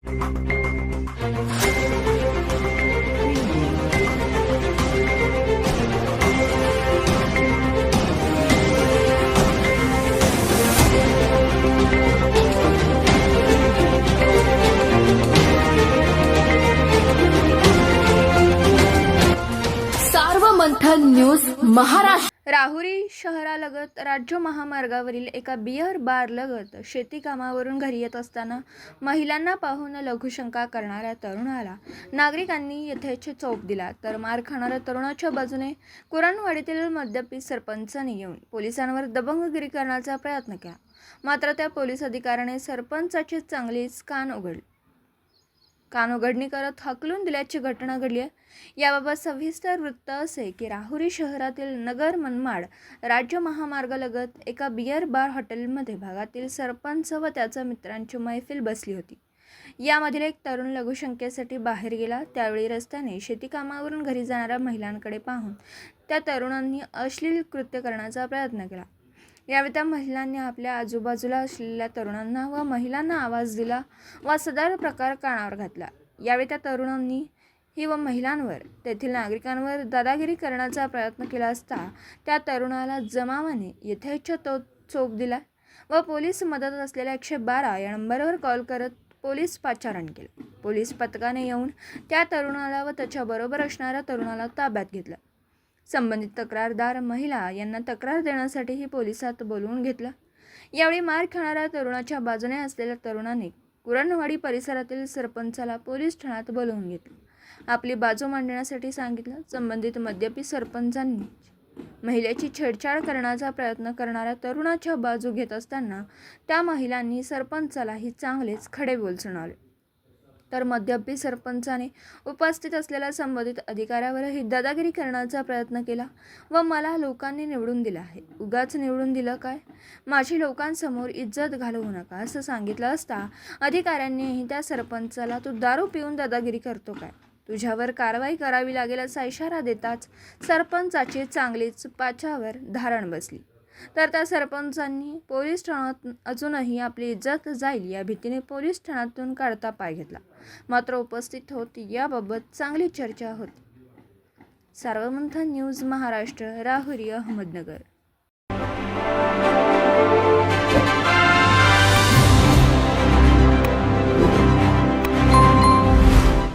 Sarvamanthan news Maharashtra. Rahuri शहरालगत राज्य महामार्गावरील एका बियर बार लगत शेती कामावरून घरी येत असताना महिलांना पाहून लघुशंका करणाऱ्या तरुणाला नागरिकांनी यथेच्छ चोप दिला, तर मार खाणाऱ्या तरुणाच्या बाजूने कुरणवाडीतील मद्यपी सरपंचाने येऊन पोलिसांवर दबंगगिरी करण्याचा प्रयत्न केला, मात्र त्या पोलीस अधिकाऱ्याने सरपंचाची चांगलीच कानउघडणी करत हकलून दिल्याची घटना घडली आहे। याबाबत सविस्तर वृत्त असे की राहुरी शहरातील नगर मनमाड राज्य महामार्गालगत एका बियर बार हॉटेलमध्ये भागातील सरपंच व त्याच्या मित्रांची मैफिल बसली होती। यामधील एक तरुण लघुशंकेसाठी बाहेर गेला, त्यावेळी रस्त्याने शेती कामावरून घरी जाणाऱ्या महिलांकडे पाहून त्या तरुणांनी अश्लील कृत्य करण्याचा प्रयत्न केला। यावेळी त्या महिलांनी आपल्या आजूबाजूला असलेल्या तरुणांना व महिलांना आवाज दिला व सदर प्रकार कानावर घातला। यावेळी त्या तरुणांनी व महिलांवर तेथील नागरिकांवर दादागिरी करण्याचा प्रयत्न केला असता त्या तरुणाला जमावाने यथेच्छ चोप दिला व पोलीस मदत असलेल्या 112 या नंबरवर कॉल करत पोलीस पाचारण केले। पोलीस पथकाने येऊन त्या तरुणाला व त्याच्याबरोबर असणाऱ्या तरुणाला ताब्यात घेतलं। संबंधित तक्रारदार महिला यांना तक्रार देण्यासाठीही पोलिसात बोलवून घेतलं। यावेळी मार खाणाऱ्या तरुणाच्या बाजूने असलेल्या तरुणाने कुरणवाडी परिसरातील सरपंचाला पोलीस ठाण्यात बोलवून घेतलं, आपली बाजू मांडण्यासाठी सांगितलं। संबंधित मद्यपी सरपंचांनी महिलेची छेडछाड करण्याचा प्रयत्न करणाऱ्या तरुणाच्या बाजू घेत असताना त्या महिलांनी सरपंचालाही चांगलेच खडे बोल सुनावले, तर मद्यपी सरपंचाने उपस्थित असलेल्या संबंधित अधिकाऱ्यावरही दादागिरी करण्याचा प्रयत्न केला व मला लोकांनी निवडून दिलं आहे, उगाच निवडून दिलं काय, माझी लोकांसमोर इज्जत घालवू नका असं सांगितलं असता अधिकाऱ्यांनीही त्या सरपंचाला तू दारू पिऊन दादागिरी करतो काय, तुझ्यावर कारवाई करावी लागेल असा इशारा देताच सरपंचाची चांगलीच पाचावर धारण बसली, तर त्या सरपंचांनी पोलीस ठाण्यात अजूनही आपली इज्जत जाईल या भीतीने पोलीस ठाण्यातून काढता पाय घेतला, मात्र उपस्थित होत याबाबत चांगली चर्चा होती। सार्वमंथन न्यूज महाराष्ट्र, राहुरी, अहमदनगर।